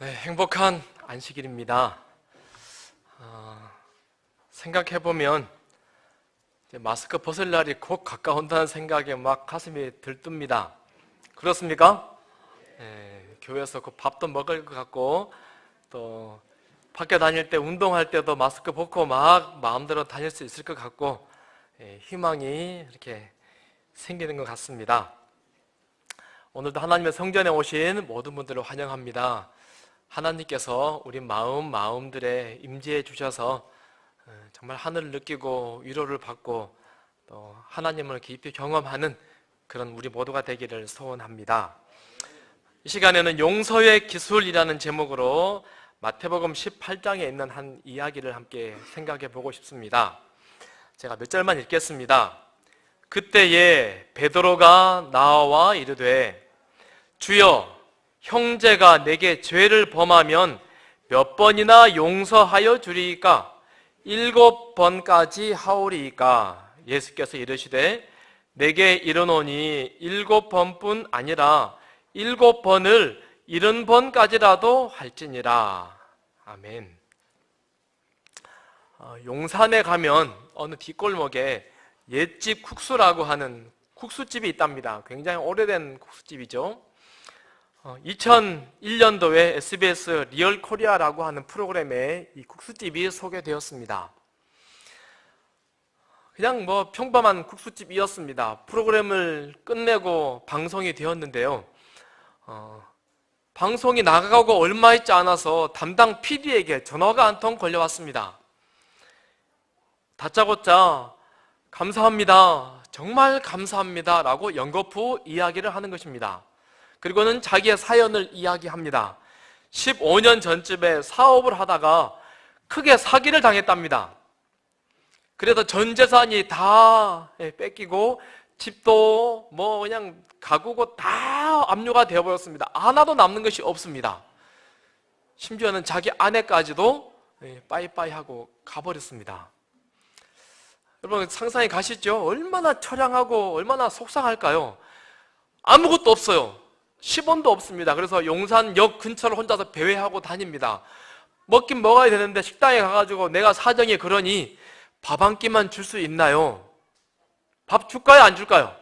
네, 행복한 안식일입니다. 생각해보면 마스크 벗을 날이 곧 가까운다는 생각에 막 가슴이 들뜹니다. 그렇습니까? 교회에서 그 밥도 먹을 것 같고 또 밖에 다닐 때 운동할 때도 마스크 벗고 막 마음대로 다닐 수 있을 것 같고 희망이 이렇게 생기는 것 같습니다. 오늘도 하나님의 성전에 오신 모든 분들을 환영합니다. 하나님께서 우리 마음들에 임재해 주셔서 정말 하늘을 느끼고 위로를 받고 또 하나님을 깊이 경험하는 그런 우리 모두가 되기를 소원합니다. 이 시간에는 용서의 기술이라는 제목으로 마태복음 18장에 있는 한 이야기를 함께 생각해 보고 싶습니다. 제가 몇 절만 읽겠습니다. 그때에 베드로가 나와 이르되 주여 형제가 내게 죄를 범하면 몇 번이나 용서하여 주리이까? 7번까지 하오리이까? 예수께서 이르시되 내게 이르노니 7번뿐 아니라 7번을 70번까지라도 할지니라. 아멘. 용산에 가면 어느 뒷골목에 옛집 국수라고 하는 국수집이 있답니다. 굉장히 오래된 국수집이죠. 2001년도에 SBS 리얼 코리아라고 하는 프로그램에 이 국수집이 소개되었습니다. 그냥 평범한 국수집이었습니다. 프로그램을 끝내고 방송이 되었는데요. 방송이 나가고 얼마 있지 않아서 담당 PD에게 전화가 한 통 걸려왔습니다. 다짜고짜 감사합니다, 정말 감사합니다 라고 연거푸 이야기를 하는 것입니다. 그리고는 자기의 사연을 이야기합니다. 15년 전쯤에 사업을 하다가 크게 사기를 당했답니다. 그래서 전 재산이 다 뺏기고 집도 그냥 가구고 다 압류가 되어버렸습니다. 하나도 남는 것이 없습니다. 심지어는 자기 아내까지도 빠이빠이 하고 가버렸습니다. 여러분 상상이 가시죠? 얼마나 처량하고 얼마나 속상할까요? 아무것도 없어요. 10원도 없습니다. 그래서 용산역 근처를 혼자서 배회하고 다닙니다. 먹긴 먹어야 되는데 식당에 가가지고 내가 사정이 그러니 밥 한 끼만 줄 수 있나요? 밥 줄까요? 안 줄까요?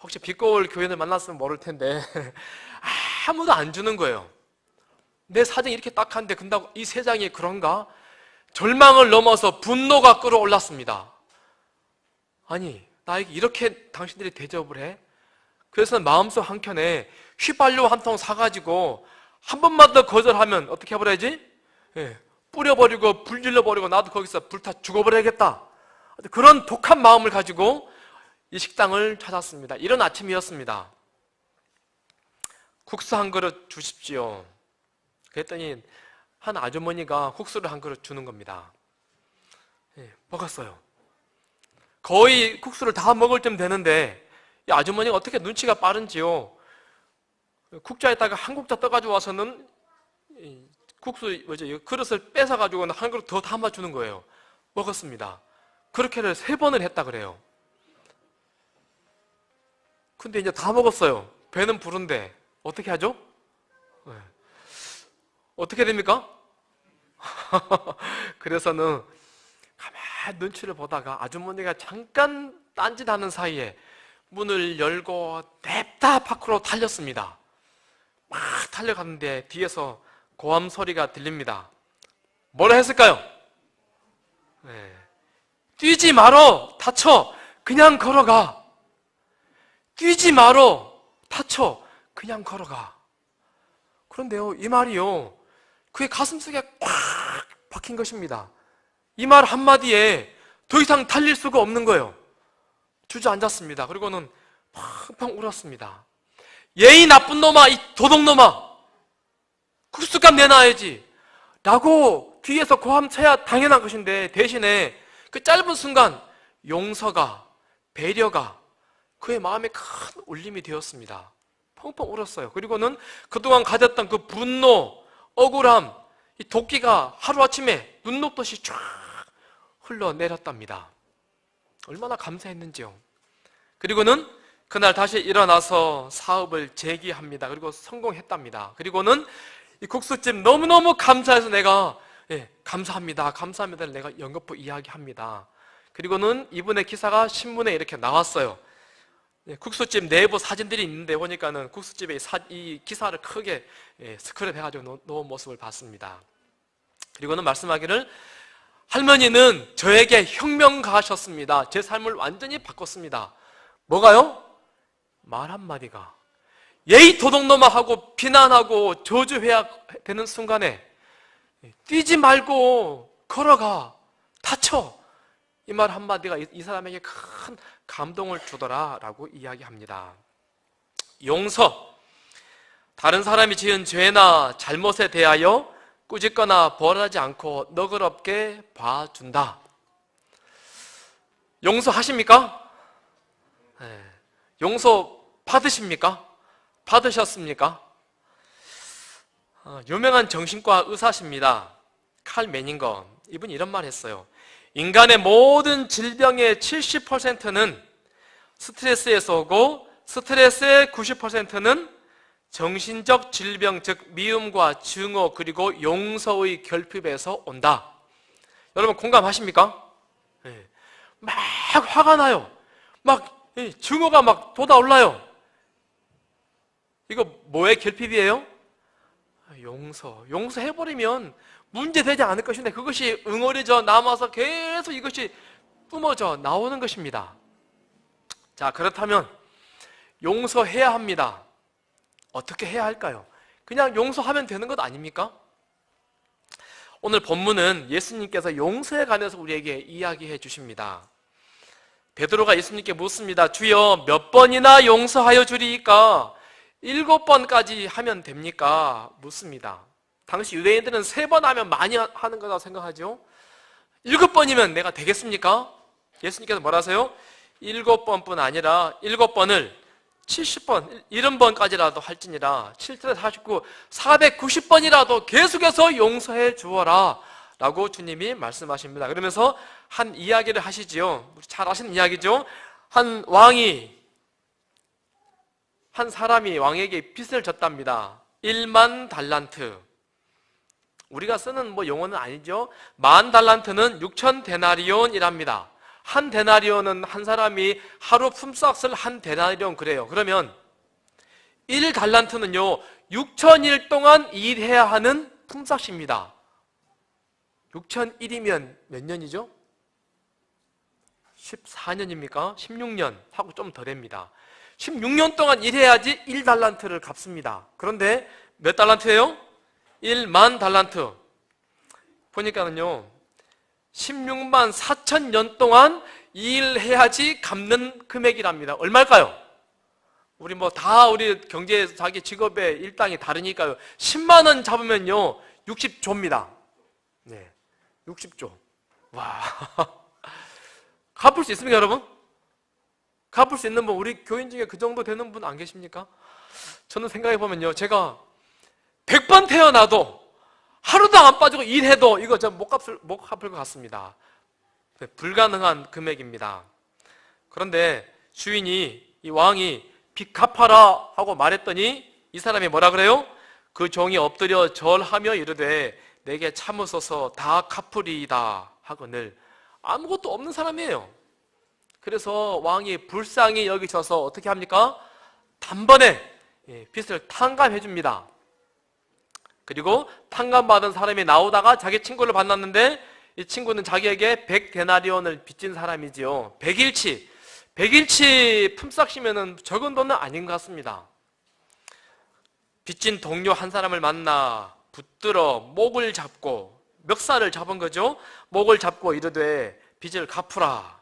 혹시 비꼬울 교인을 만났으면 모를 텐데 아무도 안 주는 거예요. 내 사정이 이렇게 딱한데 근다고 이 세상이 그런가? 절망을 넘어서 분노가 끌어올랐습니다. 아니 나에게 이렇게 당신들이 대접을 해? 그래서 마음속 한켠에 휘발유 한 통 사가지고 한 번만 더 거절하면 어떻게 해버려야지? 뿌려버리고 불질러버리고 나도 거기서 불타 죽어버려야겠다. 그런 독한 마음을 가지고 이 식당을 찾았습니다. 이런 아침이었습니다. 국수 한 그릇 주십시오. 그랬더니 한 아주머니가 국수를 한 그릇 주는 겁니다. 먹었어요. 거의 국수를 다 먹을 쯤 되는데 이 아주머니가 어떻게 눈치가 빠른지요. 국자에다가 한 국자 떠가지고 와서는 국수 그릇을 뺏어가지고는 한 그릇 더 담아주는 거예요. 먹었습니다. 그렇게를 3번을 했다 그래요. 근데 이제 다 먹었어요. 배는 부른데 어떻게 하죠? 어떻게 됩니까? 그래서는 가만히 눈치를 보다가 아주머니가 잠깐 딴짓하는 사이에 문을 열고 냅다 밖으로 달렸습니다. 막 달려갔는데 뒤에서 고함 소리가 들립니다. 뭐라 했을까요? 뛰지 말어, 다쳐, 그냥 걸어가. 뛰지 말어, 다쳐, 그냥 걸어가. 그런데요, 이 말이요, 그의 가슴속에 꽉 박힌 것입니다. 이 말 한마디에 더 이상 달릴 수가 없는 거예요. 주저앉았습니다. 그리고는 팡팡 울었습니다. 예의 나쁜 놈아, 이 도둑놈아, 국수값 내놔야지 라고 뒤에서 고함 쳐야 당연한 것인데 대신에 그 짧은 순간 용서가, 배려가 그의 마음에 큰 울림이 되었습니다. 펑펑 울었어요. 그리고는 그동안 가졌던 그 분노, 억울함, 이 도끼가 하루아침에 눈 녹듯이 쫙 흘러내렸답니다. 얼마나 감사했는지요. 그리고는 그날 다시 일어나서 사업을 재개합니다. 그리고 성공했답니다. 그리고는 이 국수집 너무너무 감사해서 내가 감사합니다. 감사합니다를 내가 연거푸 이야기합니다. 그리고는 이분의 기사가 신문에 이렇게 나왔어요. 국수집 내부 사진들이 있는데 보니까는 국수집에 이 기사를 크게 스크랩 해가지고 놓은 모습을 봤습니다. 그리고는 말씀하기를 할머니는 저에게 혁명가하셨습니다. 제 삶을 완전히 바꿨습니다. 뭐가요? 말 한마디가 예의 도둑놈아 하고 비난하고 저주해야 되는 순간에 뛰지 말고 걸어가 다쳐, 이 말 한마디가 이 사람에게 큰 감동을 주더라 라고 이야기합니다. 용서, 다른 사람이 지은 죄나 잘못에 대하여 꾸짖거나 벌하지 않고 너그럽게 봐준다. 용서하십니까? 용서 받으십니까? 받으셨습니까? 유명한 정신과 의사십니다. 칼 매닝거. 이분이 이런 말 했어요. 인간의 모든 질병의 70%는 스트레스에서 오고 스트레스의 90%는 정신적 질병, 즉 미움과 증오 그리고 용서의 결핍에서 온다. 여러분 공감하십니까? 막 화가 나요. 막 증오가 막 돋아올라요. 이거 뭐의 결핍이에요? 용서해버리면 문제되지 않을 것인데 그것이 응어리져 남아서 계속 이것이 뿜어져 나오는 것입니다. 자, 그렇다면 용서해야 합니다. 어떻게 해야 할까요? 그냥 용서하면 되는 것 아닙니까? 오늘 본문은 예수님께서 용서에 관해서 우리에게 이야기해 주십니다. 베드로가 예수님께 묻습니다. 주여 몇 번이나 용서하여 주리이까? 7번까지 하면 됩니까? 묻습니다. 당시 유대인들은 3번 하면 많이 하는 거라고 생각하죠. 7번이면 내가 되겠습니까? 예수님께서 뭐라 하세요? 7번뿐 아니라 7번을 70번, 70번까지라도 할지니라 7, 49, 490번이라도 계속해서 용서해 주어라 라고 주님이 말씀하십니다. 그러면서 한 이야기를 하시지요. 잘 아시는 이야기죠. 한 사람이 왕에게 빚을 졌답니다. 1만 달란트. 우리가 쓰는 용어는 아니죠. 10,000달란트는 6,000데나리온이랍니다. 한 데나리온은 한 사람이 하루 품삯을 한 데나리온 그래요. 그러면 1달란트는요 6,000일 동안 일해야 하는 품삯입니다. 6,001이면 몇 년이죠? 14년입니까? 16년 하고 좀 덜합니다. 16년 동안 일해야지 1달란트를 갚습니다. 그런데 몇 달란트예요? 1만 달란트. 보니까는요 16만 4천 년 동안 일해야지 갚는 금액이랍니다. 얼마일까요? 우리 우리 경제 자기 직업의 일당이 다르니까요. 10만 원 잡으면요 60조입니다. 네, 60조. 와, 갚을 수 있습니까, 여러분? 갚을 수 있는 분, 우리 교인 중에 그 정도 되는 분 안 계십니까? 저는 생각해 보면요, 제가 100번 태어나도 하루도 안 빠지고 일해도 이거 제가 못 갚을 것 같습니다. 불가능한 금액입니다. 그런데 주인이, 이 왕이 빚 갚아라 하고 말했더니 이 사람이 뭐라 그래요? 그 종이 엎드려 절하며 이르되 내게 참으소서 다 갚으리이다 하거늘. 아무것도 없는 사람이에요. 그래서 왕이 불쌍히 여기셔서 어떻게 합니까? 단번에 빚을 탕감해 줍니다. 그리고 탕감받은 사람이 나오다가 자기 친구를 만났는데 이 친구는 자기에게 100데나리온을 빚진 사람이지요. 100일치 품삯이면 적은 돈은 아닌 것 같습니다. 빚진 동료 한 사람을 만나 붙들어 목을 잡고, 멱살을 잡은 거죠. 목을 잡고 이르되 빚을 갚으라.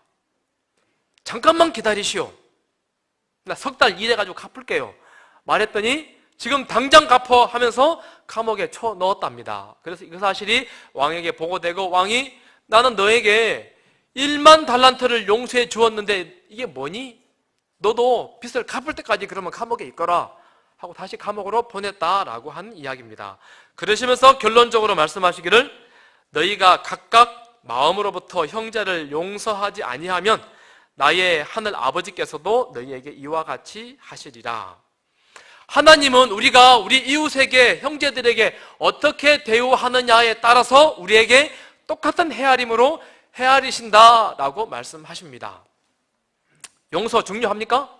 잠깐만 기다리시오. 나 석 달 일해가지고 갚을게요. 말했더니 지금 당장 갚어 하면서 감옥에 쳐 넣었답니다. 그래서 이 사실이 왕에게 보고되고 왕이 나는 너에게 1만 달란트를 용서해 주었는데 이게 뭐니? 너도 빚을 갚을 때까지 그러면 감옥에 있거라 하고 다시 감옥으로 보냈다라고 한 이야기입니다. 그러시면서 결론적으로 말씀하시기를 너희가 각각 마음으로부터 형제를 용서하지 아니하면 나의 하늘 아버지께서도 너희에게 이와 같이 하시리라. 하나님은 우리가 우리 이웃에게, 형제들에게 어떻게 대우하느냐에 따라서 우리에게 똑같은 헤아림으로 헤아리신다라고 말씀하십니다. 용서 중요합니까?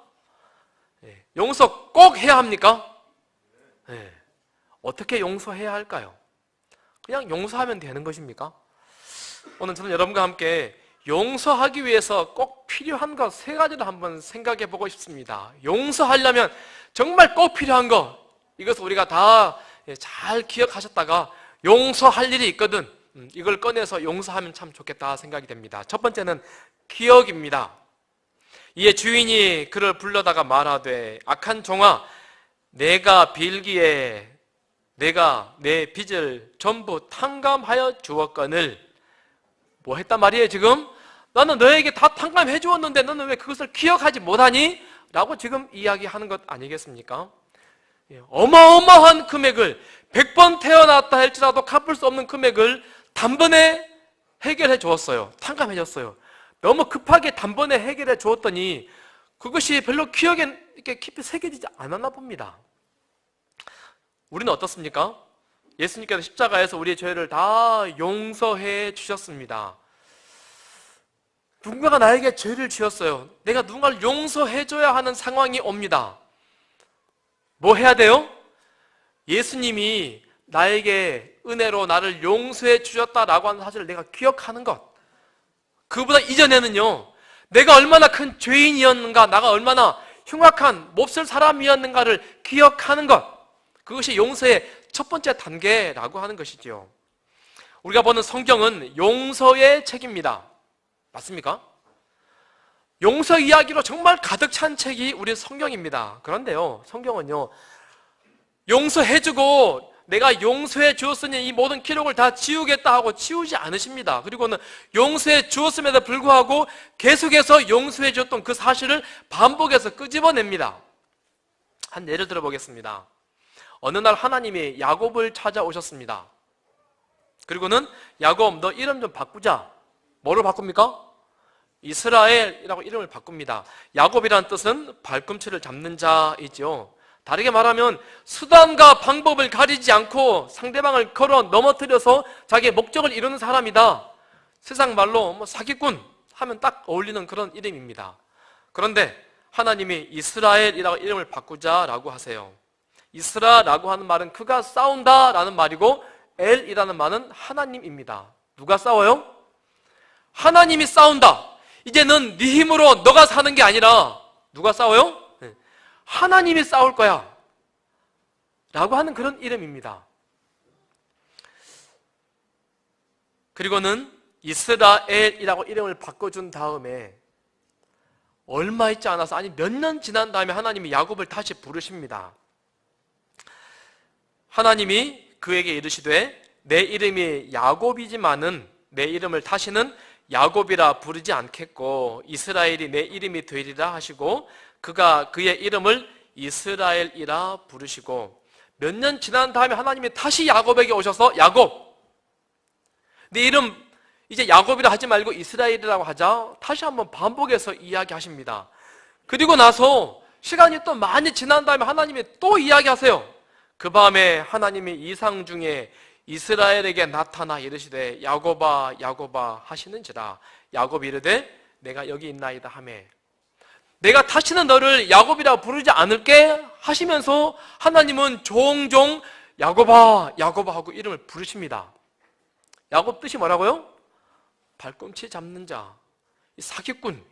용서 꼭 해야 합니까? 어떻게 용서해야 할까요? 그냥 용서하면 되는 것입니까? 오늘 저는 여러분과 함께 용서하기 위해서 꼭 필요한 것 3가지를 한번 생각해 보고 싶습니다. 용서하려면 정말 꼭 필요한 것, 이것을 우리가 다 잘 기억하셨다가 용서할 일이 있거든, 이걸 꺼내서 용서하면 참 좋겠다 생각이 됩니다. 첫 번째는 기억입니다. 이에 주인이 그를 불러다가 말하되 악한 종아, 내가 빌기에 내가 내 빚을 전부 탕감하여 주었거늘. 뭐 했단 말이에요 지금? 나는 너에게 다 탕감해 주었는데 너는 왜 그것을 기억하지 못하니? 라고 지금 이야기하는 것 아니겠습니까? 어마어마한 금액을 100번 태어났다 할지라도 갚을 수 없는 금액을 단번에 해결해 주었어요. 탕감해 줬어요. 너무 급하게 단번에 해결해 주었더니 그것이 별로 기억에 이렇게 깊이 새겨지지 않았나 봅니다. 우리는 어떻습니까? 예수님께서 십자가에서 우리의 죄를 다 용서해 주셨습니다. 누군가가 나에게 죄를 지었어요. 내가 누군가를 용서해줘야 하는 상황이 옵니다. 뭐 해야 돼요? 예수님이 나에게 은혜로 나를 용서해 주셨다라고 하는 사실을 내가 기억하는 것. 그보다 이전에는요, 내가 얼마나 큰 죄인이었는가, 나가 얼마나 흉악한 몹쓸 사람이었는가를 기억하는 것. 그것이 용서의 첫 번째 단계라고 하는 것이죠. 우리가 보는 성경은 용서의 책입니다. 맞습니까? 용서 이야기로 정말 가득 찬 책이 우리 성경입니다. 그런데요, 성경은요, 용서해주고 내가 용서해 주었으니 이 모든 기록을 다 지우겠다 하고 지우지 않으십니다. 그리고는 용서해 주었음에도 불구하고 계속해서 용서해 줬던 그 사실을 반복해서 끄집어냅니다. 한 예를 들어보겠습니다. 어느 날 하나님이 야곱을 찾아오셨습니다. 그리고는 야곱, 너 이름 좀 바꾸자. 뭐로 바꿉니까? 이스라엘이라고 이름을 바꿉니다. 야곱이라는 뜻은 발꿈치를 잡는 자이죠. 다르게 말하면 수단과 방법을 가리지 않고 상대방을 걸어 넘어뜨려서 자기의 목적을 이루는 사람이다. 세상 말로 뭐 사기꾼 하면 딱 어울리는 그런 이름입니다. 그런데 하나님이 이스라엘이라고 이름을 바꾸자라고 하세요. 이스라라고 하는 말은 그가 싸운다라는 말이고, 엘이라는 말은 하나님입니다. 누가 싸워요? 하나님이 싸운다. 이제는 네 힘으로 너가 사는 게 아니라 누가 싸워요? 하나님이 싸울 거야 라고 하는 그런 이름입니다. 그리고는 이스라엘이라고 이름을 바꿔준 다음에 얼마 있지 않아서, 아니 몇 년 지난 다음에 하나님이 야곱을 다시 부르십니다. 하나님이 그에게 이르시되 내 이름이 야곱이지만은 내 이름을 다시는 야곱이라 부르지 않겠고 이스라엘이 내 이름이 되리라 하시고, 그가 그의 이름을 이스라엘이라 부르시고, 몇 년 지난 다음에 하나님이 다시 야곱에게 오셔서 야곱, 네 이름 이제 야곱이라 하지 말고 이스라엘이라고 하자. 다시 한번 반복해서 이야기하십니다. 그리고 나서 시간이 또 많이 지난 다음에 하나님이 또 이야기하세요. 그 밤에 하나님이 이상 중에 이스라엘에게 나타나 이르시되 야곱아 야곱아 하시는지라. 야곱이 이르되 내가 여기 있나이다 하매, 내가 다시는 너를 야곱이라 부르지 않을게 하시면서 하나님은 종종 야곱아 야곱아 하고 이름을 부르십니다. 야곱 뜻이 뭐라고요? 발꿈치 잡는 자, 사기꾼.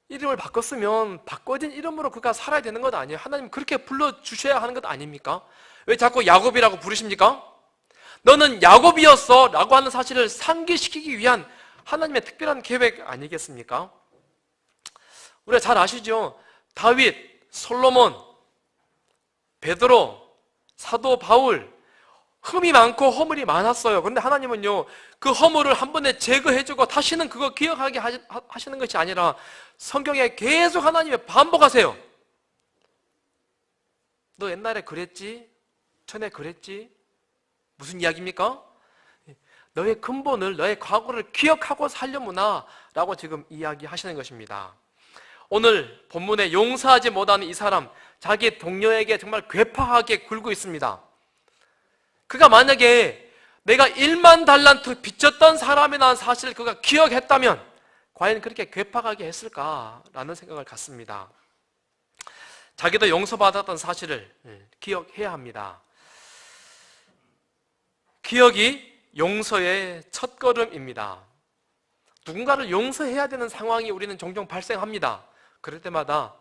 이름을 바꿨으면 바꿔진 이름으로 그가 살아야 되는 것 아니에요? 하나님 그렇게 불러주셔야 하는 것 아닙니까? 왜 자꾸 야곱이라고 부르십니까? 너는 야곱이었어 라고 하는 사실을 상기시키기 위한 하나님의 특별한 계획 아니겠습니까? 우리가 잘 아시죠? 다윗, 솔로몬, 베드로, 사도 바울, 흠이 많고 허물이 많았어요. 그런데 하나님은요, 그 허물을 한 번에 제거해주고 다시는 그거 기억하게 하시는 것이 아니라 성경에 계속 하나님이 반복하세요. 너 옛날에 그랬지? 전에 그랬지? 무슨 이야기입니까? 너의 근본을, 너의 과거를 기억하고 살려무나 라고 지금 이야기하시는 것입니다. 오늘 본문에 용서하지 못하는 이 사람, 자기 동료에게 정말 괴팍하게 굴고 있습니다. 그가 만약에 내가 1만 달란트 빚졌던 사람이라는 사실을 그가 기억했다면 과연 그렇게 괴팍하게 했을까라는 생각을 갖습니다. 자기도 용서받았던 사실을 기억해야 합니다. 기억이 용서의 첫걸음입니다. 누군가를 용서해야 되는 상황이 우리는 종종 발생합니다. 그럴 때마다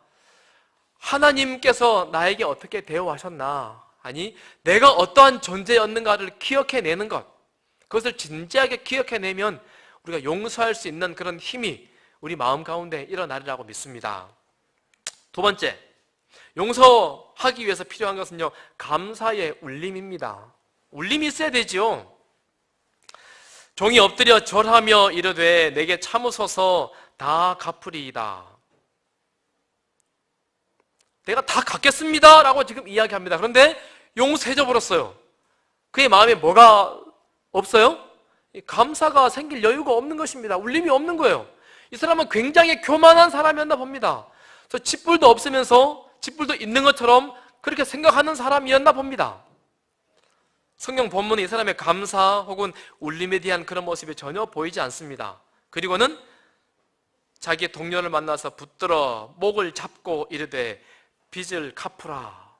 하나님께서 나에게 어떻게 대우하셨나, 아니 내가 어떠한 존재였는가를 기억해내는 것, 그것을 진지하게 기억해내면 우리가 용서할 수 있는 그런 힘이 우리 마음 가운데 일어나리라고 믿습니다. 두 번째, 용서하기 위해서 필요한 것은요, 감사의 울림입니다. 울림이 있어야 되죠. 종이 엎드려 절하며 이르되 내게 참으소서 다 갚으리이다. 내가 다 갚겠습니다 라고 지금 이야기합니다. 그런데 용서해줘 버렸어요. 그의 마음에 뭐가 없어요? 감사가 생길 여유가 없는 것입니다. 울림이 없는 거예요. 이 사람은 굉장히 교만한 사람이었나 봅니다. 그래서 짓불도 없으면서 짓불도 있는 것처럼 그렇게 생각하는 사람이었나 봅니다. 성경 본문에 이 사람의 감사 혹은 울림에 대한 그런 모습이 전혀 보이지 않습니다. 그리고는 자기 동료를 만나서 붙들어 목을 잡고 이르되 빚을 갚으라.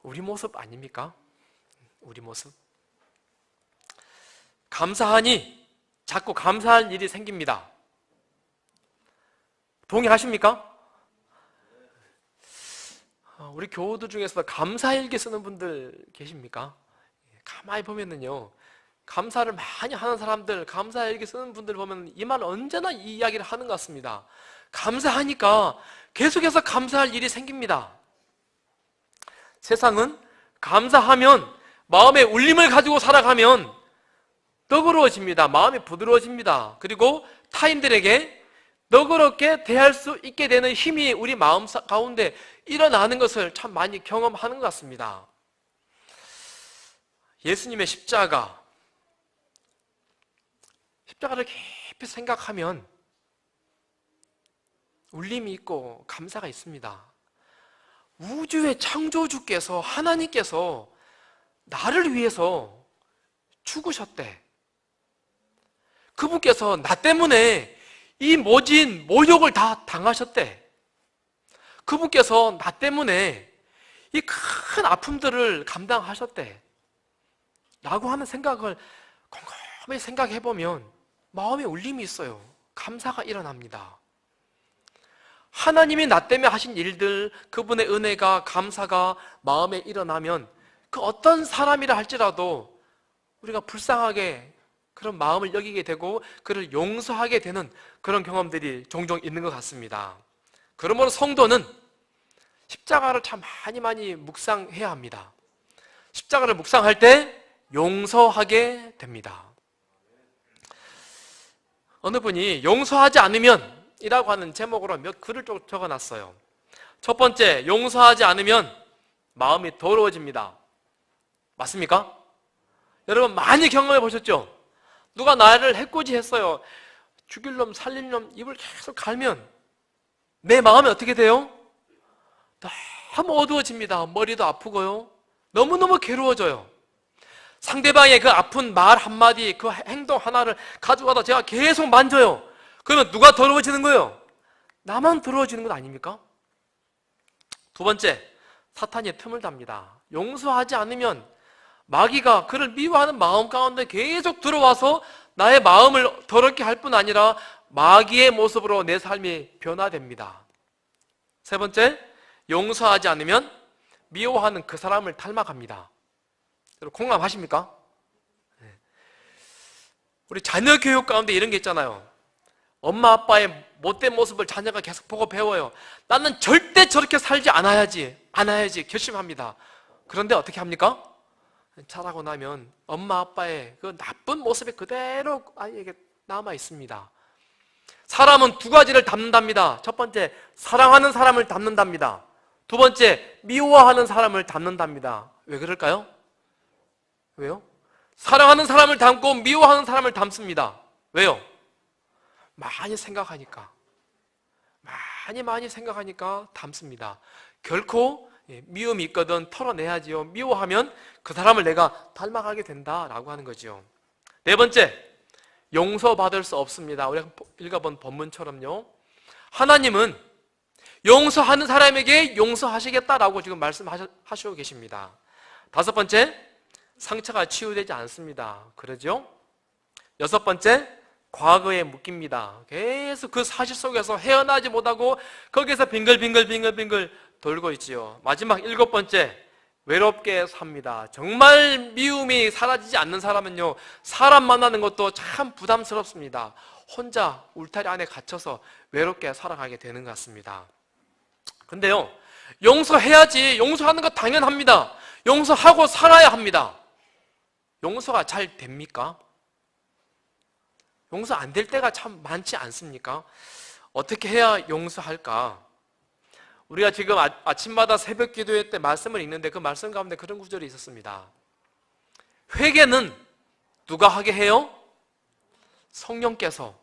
우리 모습 아닙니까? 우리 모습. 감사하니 자꾸 감사할 일이 생깁니다. 동의하십니까? 우리 교우들 중에서 감사일기 쓰는 분들 계십니까? 가만히 보면은요, 감사를 많이 하는 사람들, 감사일기 쓰는 분들 보면 이 말 언제나 이 이야기를 하는 것 같습니다. 감사하니까 계속해서 감사할 일이 생깁니다. 세상은 감사하면, 마음의 울림을 가지고 살아가면 너그러워집니다. 마음이 부드러워집니다. 그리고 타인들에게 너그럽게 대할 수 있게 되는 힘이 우리 마음 가운데 일어나는 것을 참 많이 경험하는 것 같습니다. 예수님의 십자가를 깊이 생각하면 울림이 있고 감사가 있습니다. 우주의 창조주께서, 하나님께서 나를 위해서 죽으셨대. 그분께서 나 때문에 이 모진 모욕을 다 당하셨대. 그분께서 나 때문에 이 큰 아픔들을 감당하셨대 라고 하는 생각을 곰곰이 생각해보면 마음에 울림이 있어요. 감사가 일어납니다. 하나님이 나 때문에 하신 일들, 그분의 은혜가, 감사가 마음에 일어나면 그 어떤 사람이라 할지라도 우리가 불쌍하게 그런 마음을 여기게 되고 그를 용서하게 되는 그런 경험들이 종종 있는 것 같습니다. 그러므로 성도는 십자가를 참 많이 묵상해야 합니다. 십자가를 묵상할 때 용서하게 됩니다. 어느 분이 용서하지 않으면 이라고 하는 제목으로 몇 글을 적어놨어요. 첫 번째, 용서하지 않으면 마음이 더러워집니다. 맞습니까? 여러분 많이 경험해 보셨죠? 누가 나를 해코지했어요. 죽일 놈 살릴 놈 입을 계속 갈면 내 마음이 어떻게 돼요? 너무 어두워집니다. 머리도 아프고요, 너무너무 괴로워져요. 상대방의 그 아픈 말 한마디, 그 행동 하나를 가져가다 제가 계속 만져요. 그러면 누가 더러워지는 거예요? 나만 더러워지는 것 아닙니까? 두 번째, 사탄이 틈을 답니다. 용서하지 않으면 마귀가 그를 미워하는 마음 가운데 계속 들어와서 나의 마음을 더럽게 할 뿐 아니라 마귀의 모습으로 내 삶이 변화됩니다. 세 번째, 용서하지 않으면 미워하는 그 사람을 닮아갑니다. 여러분 공감하십니까? 우리 자녀 교육 가운데 이런 게 있잖아요. 엄마 아빠의 못된 모습을 자녀가 계속 보고 배워요. 나는 절대 저렇게 살지 않아야지 결심합니다. 그런데 어떻게 합니까? 자라고 나면 엄마 아빠의 그 나쁜 모습이 그대로 아이에게 남아 있습니다. 사람은 두 가지를 닮는답니다. 첫 번째, 사랑하는 사람을 닮는답니다. 두 번째, 미워하는 사람을 닮는답니다. 왜 그럴까요? 왜요? 사랑하는 사람을 닮고 미워하는 사람을 닮습니다. 왜요? 많이 생각하니까. 많이 생각하니까 닮습니다. 결코 미움이 있거든 털어내야지요. 미워하면 그 사람을 내가 닮아가게 된다라고 하는 거죠. 네 번째, 용서받을 수 없습니다. 우리가 읽어본 본문처럼요, 하나님은 용서하는 사람에게 용서하시겠다라고 지금 말씀하시고 계십니다. 다섯 번째, 상처가 치유되지 않습니다. 그러죠? 여섯 번째, 과거에 묶입니다. 계속 그 사실 속에서 헤어나지 못하고 거기서 빙글빙글 돌고 있지요. 마지막 일곱 번째, 외롭게 삽니다. 정말 미움이 사라지지 않는 사람은요, 사람 만나는 것도 참 부담스럽습니다. 혼자 울타리 안에 갇혀서 외롭게 살아가게 되는 것 같습니다. 근데요, 용서해야지. 용서하는 거 당연합니다. 용서하고 살아야 합니다. 용서가 잘 됩니까? 용서 안 될 때가 참 많지 않습니까? 어떻게 해야 용서할까? 우리가 지금 아침마다 새벽 기도회 때 말씀을 읽는데 그 말씀 가운데 그런 구절이 있었습니다. 회개는 누가 하게 해요? 성령께서.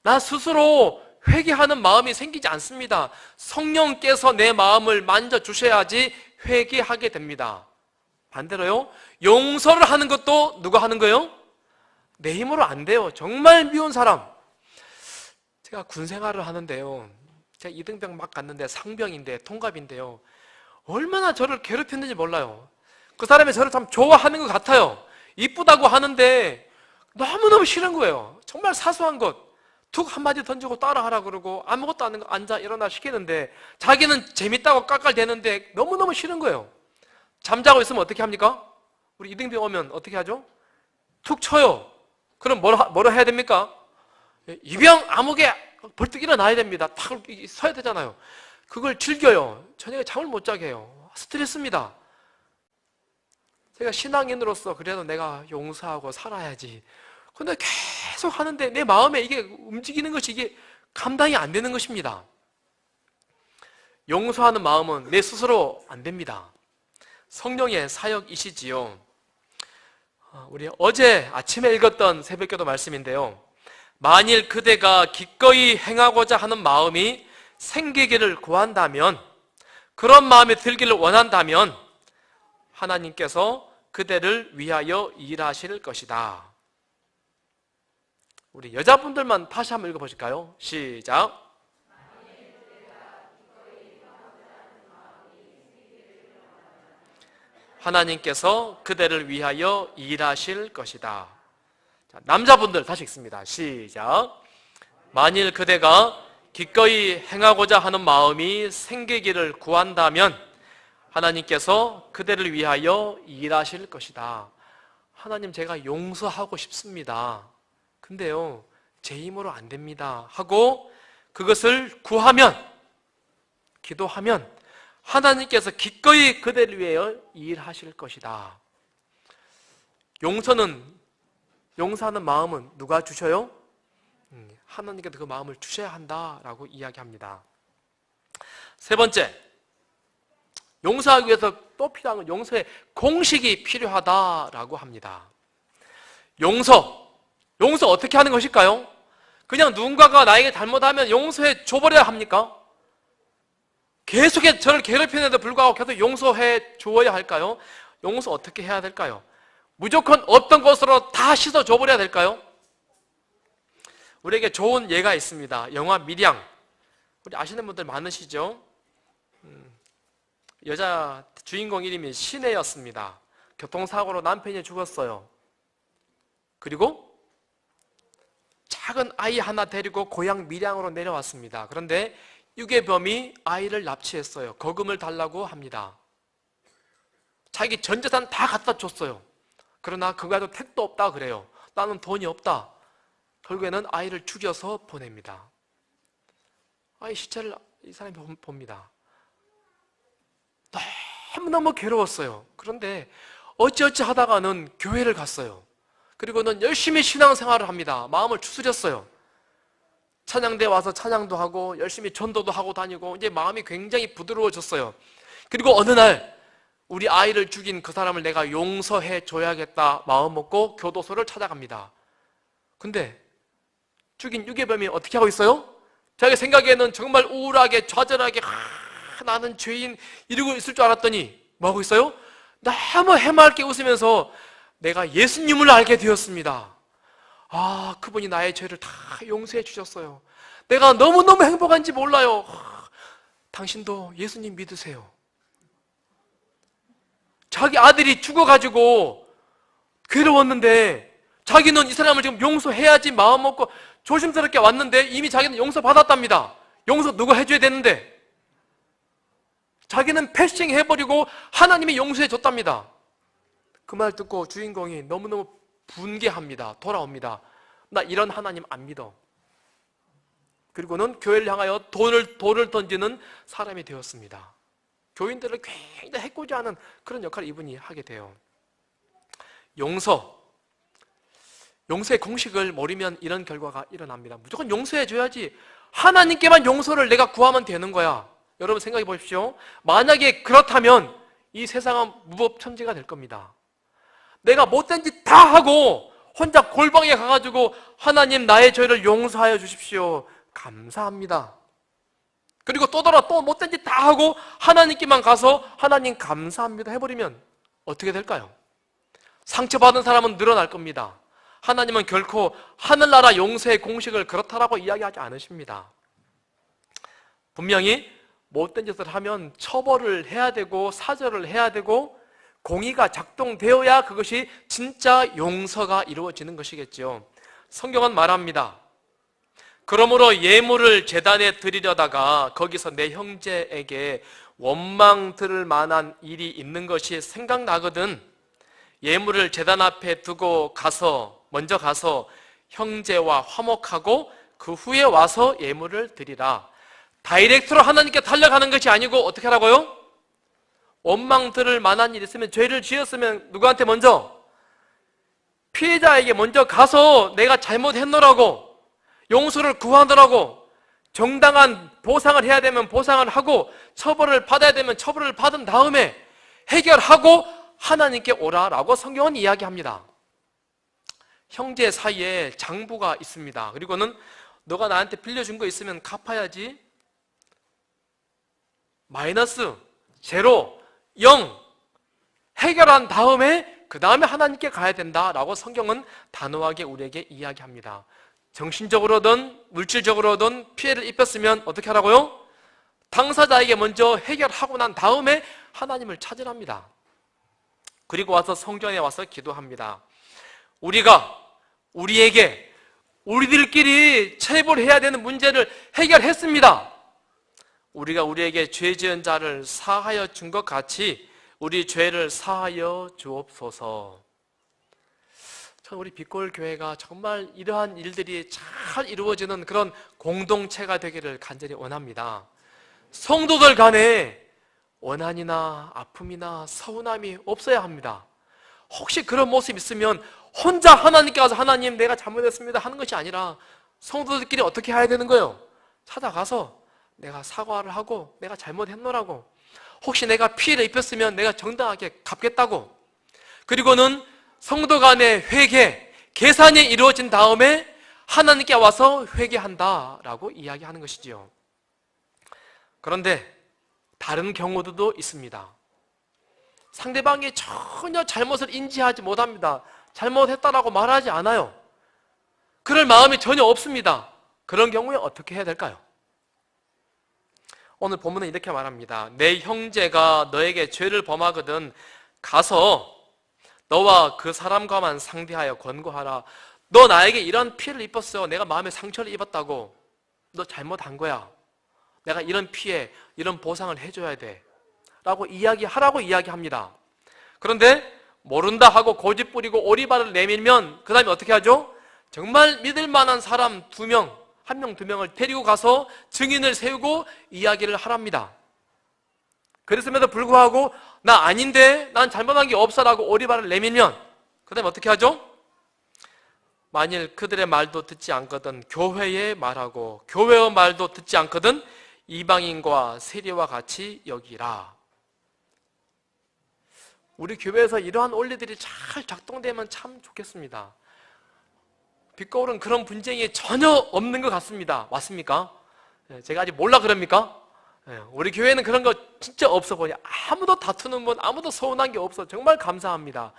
나 스스로 회개하는 마음이 생기지 않습니다. 성령께서 내 마음을 만져주셔야지 회개하게 됩니다. 반대로요, 용서를 하는 것도 누가 하는 거예요? 내 힘으로 안 돼요. 정말 미운 사람. 제가 군 생활을 하는데요, 제가 이등병 막 갔는데 상병인데 통갑인데요, 얼마나 저를 괴롭혔는지 몰라요. 그 사람이 저를 참 좋아하는 것 같아요. 이쁘다고 하는데 너무너무 싫은 거예요. 정말 사소한 것 툭 한마디 던지고 따라하라 그러고 아무것도 안 하는 거 앉아 일어나 시키는데 자기는 재밌다고 깔깔대는데 너무너무 싫은 거예요. 잠자고 있으면 어떻게 합니까? 우리 이등병 오면 어떻게 하죠? 툭 쳐요. 그럼 뭐라 해야 됩니까? 이병 아무개 벌떡 일어나야 됩니다. 탁 서야 되잖아요. 그걸 즐겨요. 저녁에 잠을 못 자게 해요. 스트레스입니다. 제가 신앙인으로서 그래도 내가 용서하고 살아야지. 근데 계속 하는데 내 마음에 이게 움직이는 것이 이게 감당이 안 되는 것입니다. 용서하는 마음은 내 스스로 안 됩니다. 성령의 사역이시지요. 우리 어제 아침에 읽었던 새벽기도 말씀인데요, 만일 그대가 기꺼이 행하고자 하는 마음이 생기기를 구한다면, 그런 마음이 들기를 원한다면 하나님께서 그대를 위하여 일하실 것이다. 우리 여자분들만 다시 한번 읽어보실까요? 시작. 하나님께서 그대를 위하여 일하실 것이다. 자, 남자분들 다시 읽습니다. 시작. 만일 그대가 기꺼이 행하고자 하는 마음이 생기기를 구한다면 하나님께서 그대를 위하여 일하실 것이다. 하나님, 제가 용서하고 싶습니다. 근데요, 제 힘으로 안 됩니다. 하고 그것을 구하면, 기도하면 하나님께서 기꺼이 그대를 위하여 일하실 것이다. 용서하는 마음은 누가 주셔요? 하나님께서 그 마음을 주셔야 한다라고 이야기합니다. 세 번째, 용서하기 위해서 또 필요한 건 용서의 공식이 필요하다라고 합니다. 용서 어떻게 하는 것일까요? 그냥 누군가가 나에게 잘못하면 용서해 줘버려야 합니까? 계속해서 저를 괴롭히는데도 불구하고 계속 용서해 주어야 할까요? 용서 어떻게 해야 될까요? 무조건 어떤 것으로 다 씻어 줘버려야 될까요? 우리에게 좋은 예가 있습니다. 영화 밀양, 우리 아시는 분들 많으시죠? 여자 주인공 이름이 신혜였습니다. 교통사고로 남편이 죽었어요. 그리고 작은 아이 하나 데리고 고향 밀양으로 내려왔습니다. 그런데 유괴범이 아이를 납치했어요. 거금을 달라고 합니다. 자기 전 재산 다 갖다 줬어요. 그러나 그거에도 택도 없다 그래요. 나는 돈이 없다. 결국에는 아이를 죽여서 보냅니다. 아이 시체를 이 사람이 봅니다. 너무너무 괴로웠어요. 그런데 어찌어찌 하다가는 교회를 갔어요. 그리고는 열심히 신앙생활을 합니다. 마음을 추스렸어요. 찬양대 와서 찬양도 하고 열심히 전도도 하고 다니고 이제 마음이 굉장히 부드러워졌어요. 그리고 어느 날 우리 아이를 죽인 그 사람을 내가 용서해 줘야겠다 마음 먹고 교도소를 찾아갑니다. 근데 죽인 유괴범이 어떻게 하고 있어요? 자기 생각에는 정말 우울하게 좌절하게 나는 죄인 이러고 있을 줄 알았더니 뭐 하고 있어요? 너무 해맑게 웃으면서 내가 예수님을 알게 되었습니다. 아, 그분이 나의 죄를 다 용서해 주셨어요. 내가 너무너무 행복한지 몰라요. 당신도 예수님 믿으세요. 자기 아들이 죽어가지고 괴로웠는데 자기는 이 사람을 지금 용서해야지 마음 먹고 조심스럽게 왔는데 이미 자기는 용서받았답니다. 용서 누가 해줘야 되는데 자기는 패싱 해버리고 하나님이 용서해 줬답니다. 그 말 듣고 주인공이 너무너무 분개합니다. 돌아옵니다. 나 이런 하나님 안 믿어. 그리고는 교회를 향하여 돌을 던지는 사람이 되었습니다. 교인들을 굉장히 해코지하는 그런 역할을 이분이 하게 돼요. 용서의 공식을 모르면 이런 결과가 일어납니다. 무조건 용서해 줘야지. 하나님께만 용서를 내가 구하면 되는 거야. 여러분 생각해 보십시오. 만약에 그렇다면 이 세상은 무법천지가 될 겁니다. 내가 못된 짓 다 하고 혼자 골방에 가가지고 하나님 나의 죄를 용서하여 주십시오. 감사합니다. 그리고 또 못된 짓 다 하고 하나님께만 가서 하나님 감사합니다 해버리면 어떻게 될까요? 상처받은 사람은 늘어날 겁니다. 하나님은 결코 하늘나라 용서의 공식을 그렇다라고 이야기하지 않으십니다. 분명히 못된 짓을 하면 처벌을 해야 되고 사절을 해야 되고 공의가 작동되어야 그것이 진짜 용서가 이루어지는 것이겠죠. 성경은 말합니다. 그러므로 예물을 제단에 드리려다가 거기서 내 형제에게 원망 들을 만한 일이 있는 것이 생각나거든 예물을 제단 앞에 두고 먼저 가서 형제와 화목하고 그 후에 와서 예물을 드리라. 다이렉트로 하나님께 달려가는 것이 아니고 어떻게 하라고요? 원망 들을 만한 일이 있으면 죄를 지었으면 누구한테 먼저? 피해자에게 먼저 가서 내가 잘못했노라고 용서를 구하더라고 정당한 보상을 해야 되면 보상을 하고 처벌을 받아야 되면 처벌을 받은 다음에 해결하고 하나님께 오라라고 성경은 이야기합니다. 형제 사이에 장부가 있습니다. 그리고는 너가 나한테 빌려준 거 있으면 갚아야지. 마이너스, 제로, 0 해결한 다음에 그 다음에 하나님께 가야 된다라고 성경은 단호하게 우리에게 이야기합니다. 정신적으로든 물질적으로든 피해를 입혔으면 어떻게 하라고요? 당사자에게 먼저 해결하고 난 다음에 하나님을 찾으랍니다. 그리고 와서 성전에 와서 기도합니다. 우리들끼리 체벌해야 되는 문제를 해결했습니다. 우리가 우리에게 죄 지은 자를 사하여 준 것 같이 우리 죄를 사하여 주옵소서. 참 우리 빛골 교회가 정말 이러한 일들이 잘 이루어지는 그런 공동체가 되기를 간절히 원합니다. 성도들 간에 원한이나 아픔이나 서운함이 없어야 합니다. 혹시 그런 모습이 있으면 혼자 하나님께 가서 하나님 내가 잘못했습니다 하는 것이 아니라 성도들끼리 어떻게 해야 되는 거예요? 찾아가서 내가 사과를 하고 내가 잘못했노라고, 혹시 내가 피해를 입혔으면 내가 정당하게 갚겠다고, 그리고는 성도 간의 회개, 계산이 이루어진 다음에 하나님께 와서 회개한다라고 이야기하는 것이지요. 그런데 다른 경우도 있습니다. 상대방이 전혀 잘못을 인지하지 못합니다. 잘못했다라고 말하지 않아요. 그럴 마음이 전혀 없습니다. 그런 경우에 어떻게 해야 될까요? 오늘 본문은 이렇게 말합니다. 내 형제가 너에게 죄를 범하거든 가서 너와 그 사람과만 상대하여 권고하라. 너 나에게 이런 피해를 입었어. 내가 마음에 상처를 입었다고. 너 잘못한 거야. 내가 이런 피해, 이런 보상을 해줘야 돼 라고 이야기하라고 이야기합니다. 그런데 모른다 하고 고집 부리고 오리발을 내밀면 그 다음에 어떻게 하죠? 정말 믿을 만한 사람 2명, 1명, 2명을 데리고 가서 증인을 세우고 이야기를 하랍니다. 그랬음에도 불구하고 나 아닌데 난 잘못한 게 없어 라고 오리발을 내밀면 그 다음에 어떻게 하죠? 만일 그들의 말도 듣지 않거든 교회의 말하고 교회의 말도 듣지 않거든 이방인과 세리와 같이 여기라. 우리 교회에서 이러한 원리들이 잘 작동되면 참 좋겠습니다. 빛거울은 그런 분쟁이 전혀 없는 것 같습니다. 맞습니까? 제가 아직 몰라 그럽니까? 우리 교회는 그런 거 진짜 없어 보니 아무도 다투는 분, 아무도 서운한 게 없어. 정말 감사합니다.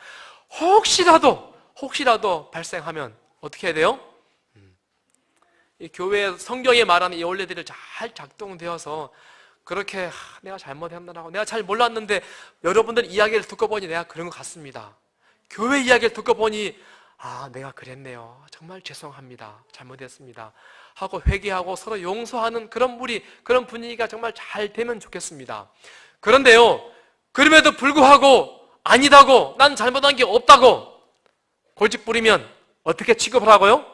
혹시라도 발생하면 어떻게 해야 돼요? 이 교회 성경에 말하는 이 원리들이 잘 작동되어서 그렇게 내가 잘못했나라고 내가 잘 몰랐는데 여러분들 이야기를 듣고 보니 내가 그런 것 같습니다. 교회 이야기를 듣고 보니 내가 그랬네요. 정말 죄송합니다. 잘못했습니다. 하고 회개하고 서로 용서하는 그런 그런 분위기가 정말 잘 되면 좋겠습니다. 그런데요, 그럼에도 불구하고 아니다고, 난 잘못한 게 없다고 골칫 뿌리면 어떻게 취급을 하고요?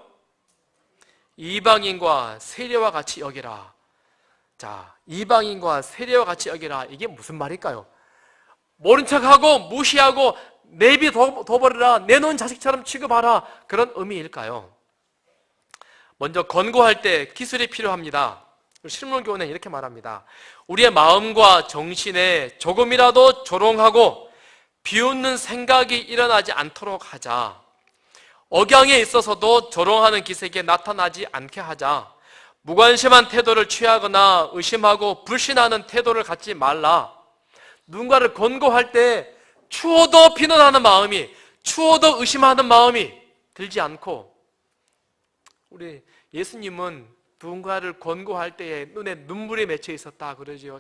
이방인과 세례와 같이 여기라. 자, 이방인과 세례와 같이 여기라. 이게 무슨 말일까요? 모른 척하고 무시하고 내비둬버리라, 내놓은 자식처럼 취급하라, 그런 의미일까요? 먼저 권고할 때 기술이 필요합니다. 실문교훈은 이렇게 말합니다. 우리의 마음과 정신에 조금이라도 조롱하고 비웃는 생각이 일어나지 않도록 하자. 억양에 있어서도 조롱하는 기색이 나타나지 않게 하자. 무관심한 태도를 취하거나 의심하고 불신하는 태도를 갖지 말라. 누군가를 권고할 때 추워도 비난하는 마음이, 추워도 의심하는 마음이 들지 않고, 우리 예수님은 누군가를 권고할 때에 눈에 눈물이 맺혀 있었다 그러지요.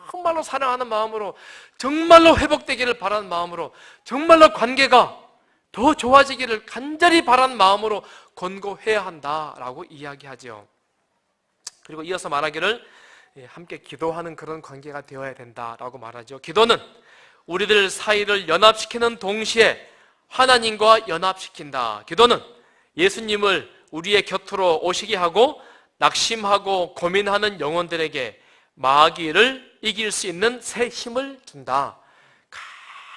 정말로 사랑하는 마음으로, 정말로 회복되기를 바라는 마음으로, 정말로 관계가 더 좋아지기를 간절히 바라는 마음으로 권고해야 한다라고 이야기하죠. 그리고 이어서 말하기를 함께 기도하는 그런 관계가 되어야 된다라고 말하죠. 기도는 우리들 사이를 연합시키는 동시에 하나님과 연합시킨다. 기도는 예수님을 우리의 곁으로 오시게 하고 낙심하고 고민하는 영혼들에게 마귀를 이길 수 있는 새 힘을 준다.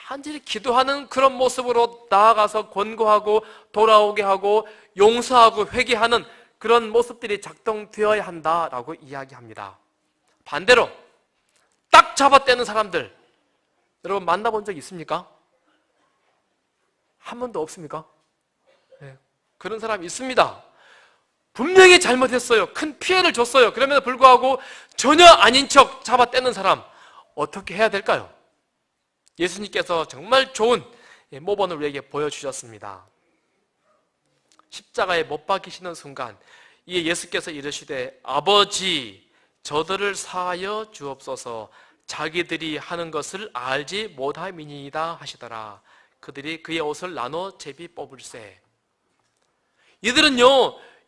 간절히 기도하는 그런 모습으로 나아가서 권고하고 돌아오게 하고 용서하고 회개하는 그런 모습들이 작동되어야 한다라고 이야기합니다. 반대로 딱 잡아떼는 사람들, 여러분 만나본 적 있습니까? 한 번도 없습니까? 네, 그런 사람이 있습니다. 분명히 잘못했어요. 큰 피해를 줬어요. 그럼에도 불구하고 전혀 아닌 척 잡아떼는 사람, 어떻게 해야 될까요? 예수님께서 정말 좋은 모범을 우리에게 보여주셨습니다. 십자가에 못 박히시는 순간 이에 예수께서 이르시되 아버지 저들을 사하여 주옵소서 자기들이 하는 것을 알지 못함이니이다 하시더라. 그들이 그의 옷을 나눠 제비 뽑을세. 이들은요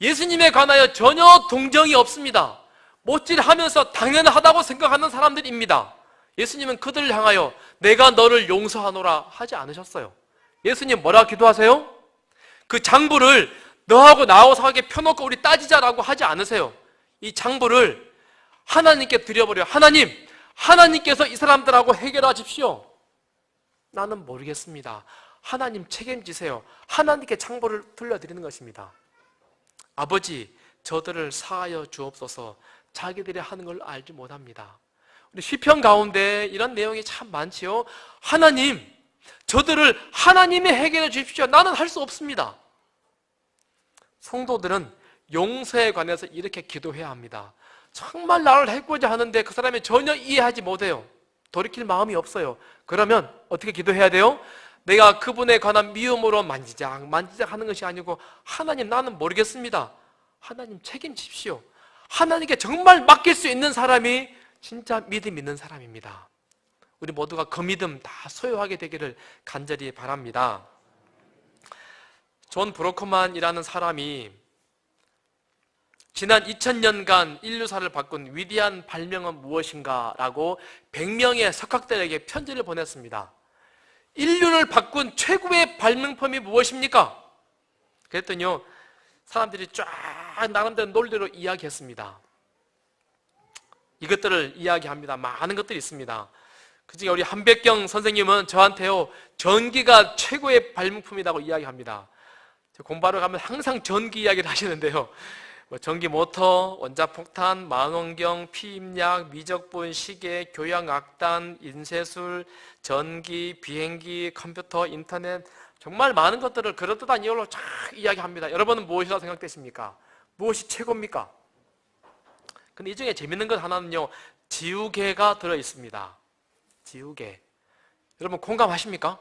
예수님에 관하여 전혀 동정이 없습니다. 못질하면서 당연하다고 생각하는 사람들입니다. 예수님은 그들을 향하여 내가 너를 용서하노라 하지 않으셨어요. 예수님 뭐라 기도하세요? 그 장부를 너하고 나하고 상하게 펴놓고 우리 따지자라고 하지 않으세요. 이 장부를 하나님께 드려버려요. 하나님께서 이 사람들하고 해결하십시오. 나는 모르겠습니다. 하나님 책임지세요. 하나님께 장부를 들려드리는 것입니다. 아버지 저들을 사하여 주옵소서 자기들이 하는 걸 알지 못합니다. 우리 시편 가운데 이런 내용이 참 많지요. 하나님 저들을 하나님이 해결해 주십시오. 나는 할 수 없습니다. 성도들은 용서에 관해서 이렇게 기도해야 합니다. 정말 나를 해코자 하는데 그 사람이 전혀 이해하지 못해요. 돌이킬 마음이 없어요. 그러면 어떻게 기도해야 돼요? 내가 그분에 관한 미움으로 만지작 하는 것이 아니고 하나님 나는 모르겠습니다. 하나님 책임지십시오. 하나님께 정말 맡길 수 있는 사람이 진짜 믿음 있는 사람입니다. 우리 모두가 그 믿음 다 소유하게 되기를 간절히 바랍니다. 존 브로커만이라는 사람이 지난 2000년간 인류사를 바꾼 위대한 발명은 무엇인가 라고 100명의 석학들에게 편지를 보냈습니다. 인류를 바꾼 최고의 발명품이 무엇입니까? 그랬더니요 사람들이 쫙 나름대로 논리로 이야기했습니다. 이것들을 이야기합니다. 많은 것들이 있습니다. 그중에 우리 한백경 선생님은 저한테요 전기가 최고의 발명품이라고 이야기합니다. 공부하러 가면 항상 전기 이야기를 하시는데요 전기 모터, 원자폭탄, 망원경, 피임약, 미적분, 시계, 교양악단, 인쇄술, 전기, 비행기, 컴퓨터, 인터넷, 정말 많은 것들을 그럴듯한 이유로 쫙 이야기합니다. 여러분은 무엇이라고 생각되십니까? 무엇이 최고입니까? 근데 이 중에 재밌는 것 하나는요, 지우개가 들어있습니다. 지우개. 여러분 공감하십니까?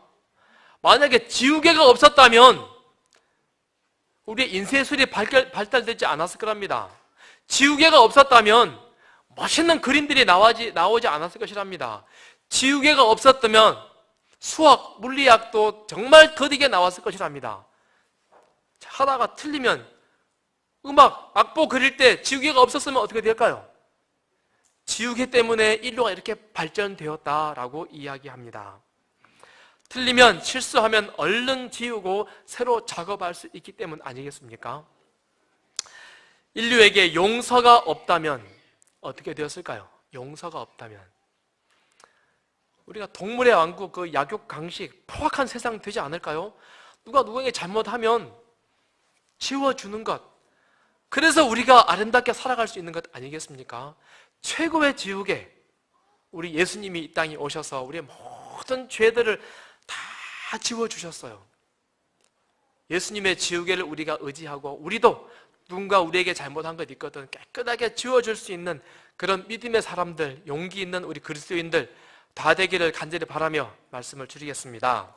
만약에 지우개가 없었다면 우리의 인쇄술이 발달되지 않았을 거랍니다. 지우개가 없었다면 멋있는 그림들이 나오지 않았을 것이랍니다. 지우개가 없었다면 수학, 물리학도 정말 더디게 나왔을 것이랍니다. 하다가 틀리면 음악, 악보 그릴 때 지우개가 없었으면 어떻게 될까요? 지우개 때문에 인류가 이렇게 발전되었다라고 이야기합니다. 틀리면, 실수하면 얼른 지우고 새로 작업할 수 있기 때문 아니겠습니까? 인류에게 용서가 없다면 어떻게 되었을까요? 용서가 없다면 우리가 동물의 왕국, 그 약육 강식, 포악한 세상 되지 않을까요? 누가 누구에게 잘못하면 지워주는 것, 그래서 우리가 아름답게 살아갈 수 있는 것 아니겠습니까? 최고의 지우개, 우리 예수님이 이 땅에 오셔서 우리의 모든 죄들을 다 지워주셨어요. 예수님의 지우개를 우리가 의지하고 우리도 누군가 우리에게 잘못한 것 있거든 깨끗하게 지워줄 수 있는 그런 믿음의 사람들, 용기 있는 우리 그리스도인들 다 되기를 간절히 바라며 말씀을 드리겠습니다.